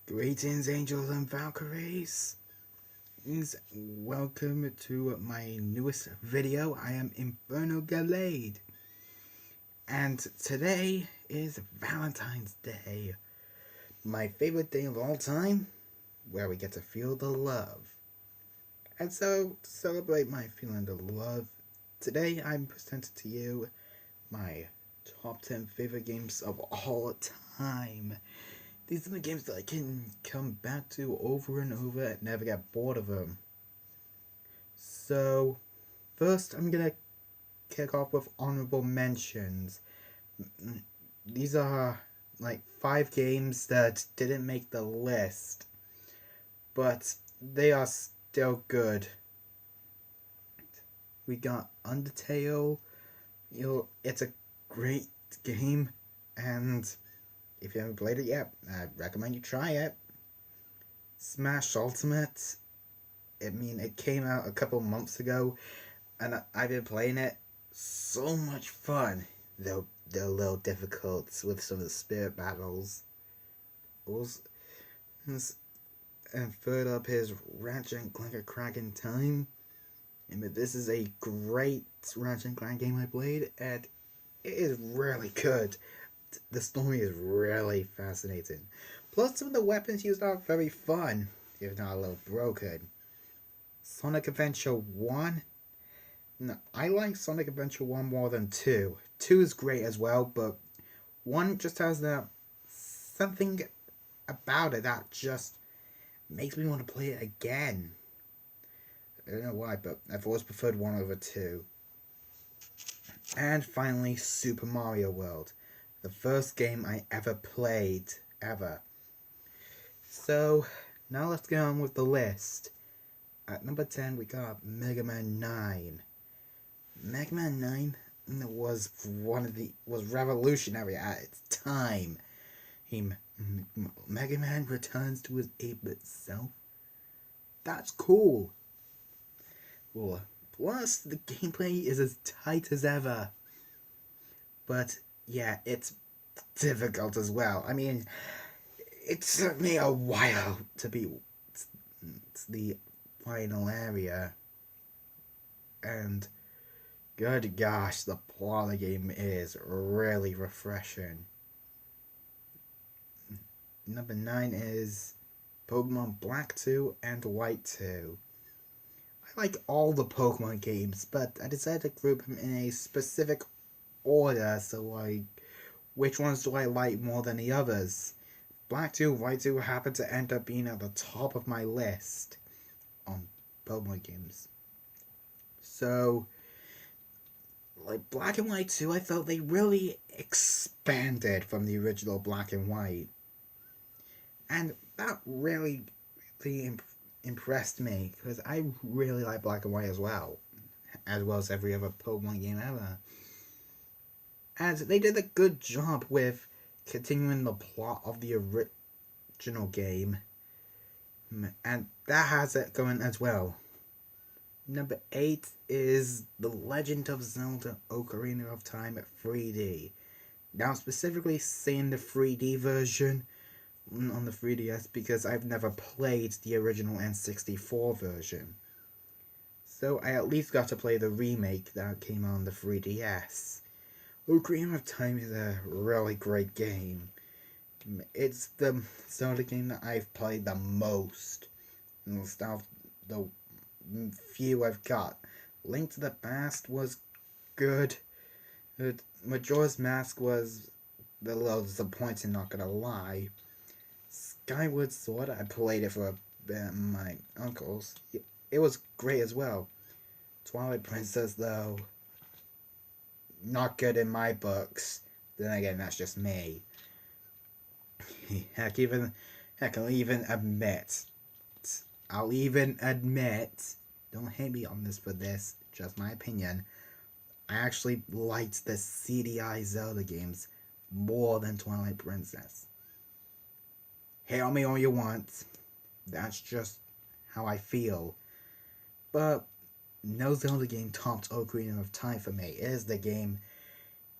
Greetings, angels and Valkyries. Welcome to my newest video. I am Inferno Galade, and today is Valentine's Day, my favorite day of all time, where we get to feel the love. And so, to celebrate my feeling of love, today I'm presenting to you my top 10 favorite games of all time. These are the games that I can come back to over and over and never get bored of them. So, first I'm gonna kick off with honorable mentions. These are like 5 games that didn't make the list, but they are still good. We got Undertale. It's a great game, and if you haven't played it yet, I recommend you try it. Smash Ultimate. It came out a couple months ago, and I've been playing it. So much fun. They're a little difficult with some of the spirit battles. And third up is Ratchet and Clank Crack in Time. This is a great Ratchet and Clank game I played, and it is really good. The story is really fascinating. Plus, some of the weapons used are very fun, if not a little broken. Sonic Adventure 1. No, I like Sonic Adventure 1 more than 2. 2 is great as well, but 1 just has that something about it that just makes me want to play it again. I don't know why, but I've always preferred 1 over 2. And finally, Super Mario World. The first game I ever played, ever. So, now let's get on with the list. At number 10, we got Mega Man 9. Mega Man 9 was revolutionary at its time. Mega Man returns to his 8-bit self. That's cool. Well, plus, the gameplay is as tight as ever. But, yeah, it's difficult as well. It took me a while to beat the final area. And, good gosh, the plot of the game is really refreshing. Number 9 is Pokemon Black 2 and White 2. I like all the Pokemon games, but I decided to group them in a specific order, which ones do I like more than the others? Black 2, White 2 happen to end up being at the top of my list on Pokemon games. So, like Black and White 2, I felt they really expanded from the original Black and White. And that really impressed me, because I really like Black and White as well as every other Pokemon game ever. And they did a good job with continuing the plot of the original game, and that has it going as well. Number 8 is The Legend of Zelda Ocarina of Time 3D. Now, specifically saying the 3D version on the 3DS because I've never played the original N64 version. So I at least got to play the remake that came on the 3DS. Ocarina of Time is a really great game. It's the Zelda game that I've played the most. And the few I've got. Link to the Past was good. Majora's Mask was a little disappointing, not gonna lie. Skyward Sword, I played it for my uncles. It was great as well. Twilight Princess, though, not good in my books. Then again, that's just me. I'll even admit, don't hate me on this for this, just my opinion, I actually liked the CDI Zelda games more than Twilight Princess. Hate on me all you want, that's just how I feel. But no Zelda game topped Ocarina of Time for me. It is the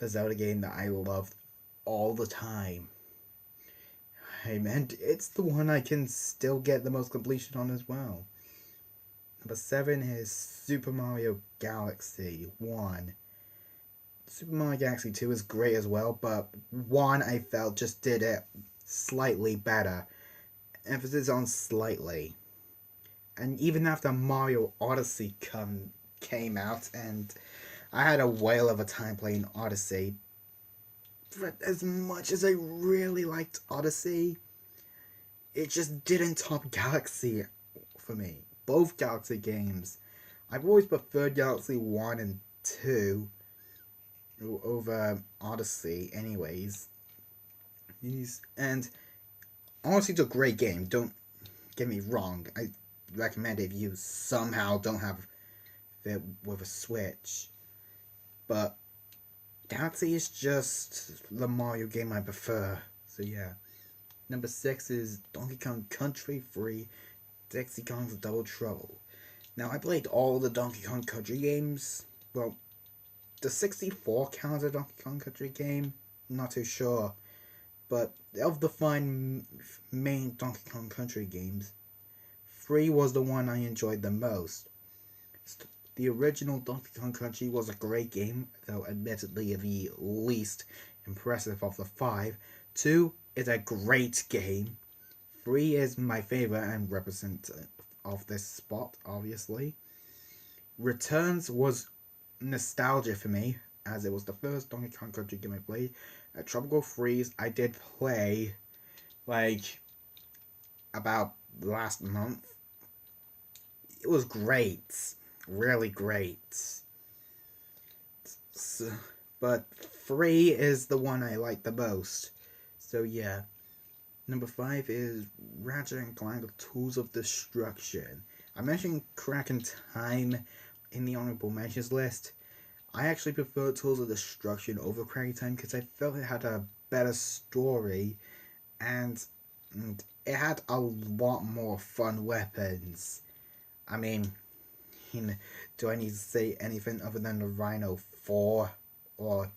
Zelda game that I loved all the time. Hey man, it's the one I can still get the most completion on as well. Number 7 is Super Mario Galaxy 1. Super Mario Galaxy 2 is great as well, but 1 I felt just did it slightly better. Emphasis on slightly. And even after Mario Odyssey came out, and I had a whale of a time playing Odyssey, but as much as I really liked Odyssey, it just didn't top Galaxy for me. Both Galaxy games. I've always preferred Galaxy 1 and 2 over Odyssey, anyways. And Odyssey's a great game, don't get me wrong. I recommend it if you somehow don't have it with a Switch. But Galaxy is just the Mario game I prefer. So yeah. Number 6 is Donkey Kong Country 3 Dixie Kong's Double Trouble. Now, I played all the Donkey Kong Country games. Well, the 64 counts a Donkey Kong Country game? I'm not too sure. But of the main Donkey Kong Country games, 3 was the one I enjoyed the most. The original Donkey Kong Country was a great game, though admittedly the least impressive of the 5. 2 is a great game. 3 is my favorite and representative of this spot, obviously. Returns was nostalgia for me, as it was the first Donkey Kong Country game I played. At Tropical Freeze, I did play, about last month. It was great. Really great. So, but 3 is the one I like the most. So yeah. Number 5 is Ratchet and Clank Tools of Destruction. I mentioned Crack in Time in the honorable mentions list. I actually prefer Tools of Destruction over Crack in Time because I felt it had a better story and it had a lot more fun weapons. I mean, do I need to say anything other than the Rhino 4 or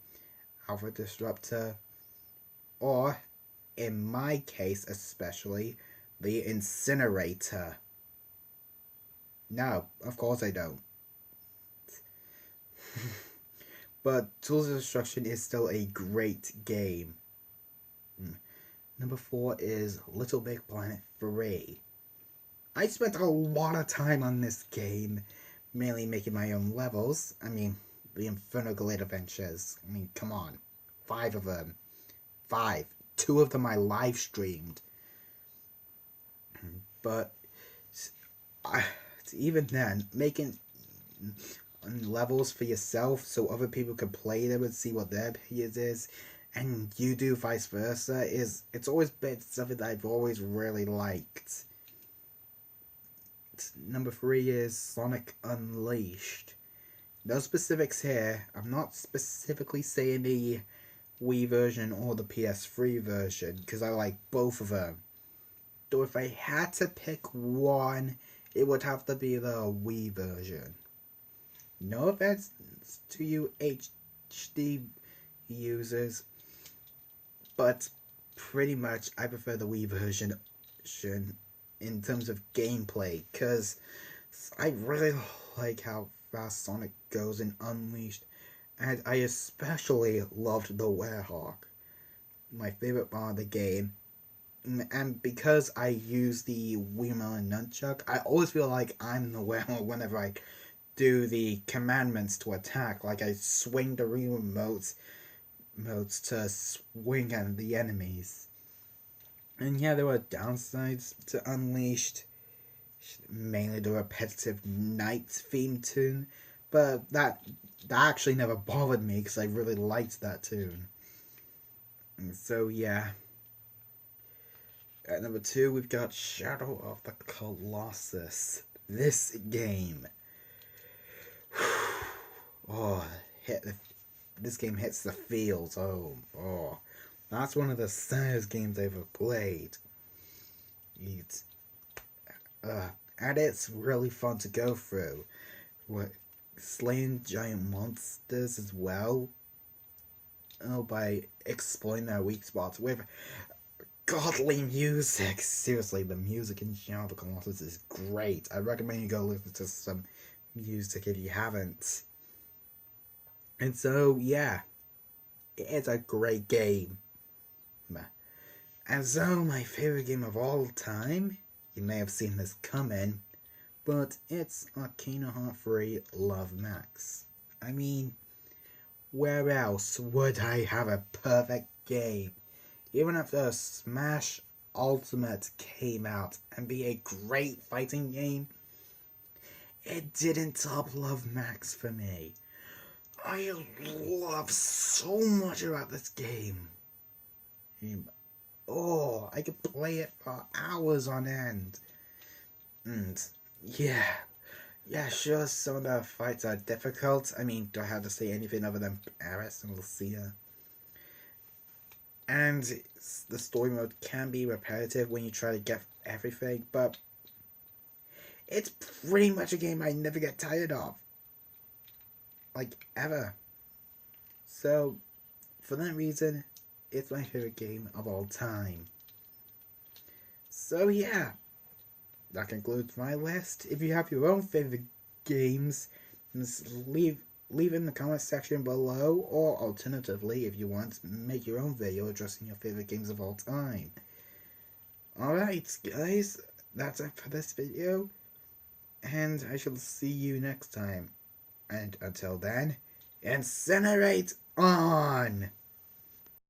Alpha Disruptor or, in my case especially, the Incinerator? No, of course I don't. But Tools of Destruction is still a great game. Number 4 is Little Big Planet 3. I spent a lot of time on this game, mainly making my own levels. I mean, the Inferno Glade Adventures. I mean, come on. 5 of them. 5. 2 of them I live streamed. But even then, making levels for yourself so other people can play them and see what their opinions is, and you do vice versa, it's always been something that I've always really liked. Number 3 is Sonic Unleashed. No specifics here. I'm not specifically saying the Wii version or the PS3 version because I like both of them. Though if I had to pick one, it would have to be the Wii version. No offense to you HD users, but pretty much I prefer the Wii version in terms of gameplay, because I really like how fast Sonic goes in Unleashed, and I especially loved the Werehog, my favorite part of the game. And because I use the Wiimote and Nunchuck, I always feel like I'm the Werehog whenever I do the commandments to attack. Like I swing the remotes to swing at the enemies. And yeah, there were downsides to Unleashed, mainly the repetitive night theme tune, but that actually never bothered me because I really liked that tune. And so yeah. At number 2, we've got Shadow of the Colossus. This game. This game hits the feels. Oh. That's one of the saddest games I've ever played. And it's really fun to go through. Slaying giant monsters as well. By exploring their weak spots with godly music. Seriously, the music in Shadow of the Colossus is great. I recommend you go listen to some music if you haven't. And so, yeah, it's a great game. And so, my favorite game of all time, you may have seen this coming, but it's Kingdom Hearts 3 Love Max. I mean, where else would I have a perfect game? Even after Smash Ultimate came out and be a great fighting game, it didn't top Love Max for me. I love so much about this game. Oh, I could play it for hours on end. And yeah, sure, some of the fights are difficult. I mean, do I have to say anything other than Paris and Lucia? And the story mode can be repetitive when you try to get everything, but it's pretty much a game I never get tired of. Like, ever. So, for that reason, it's my favorite game of all time. So, yeah, that concludes my list. If you have your own favorite games, just leave in the comment section below, or alternatively, if you want, make your own video addressing your favorite games of all time. Alright, guys, that's it for this video, and I shall see you next time. And until then, incinerate on!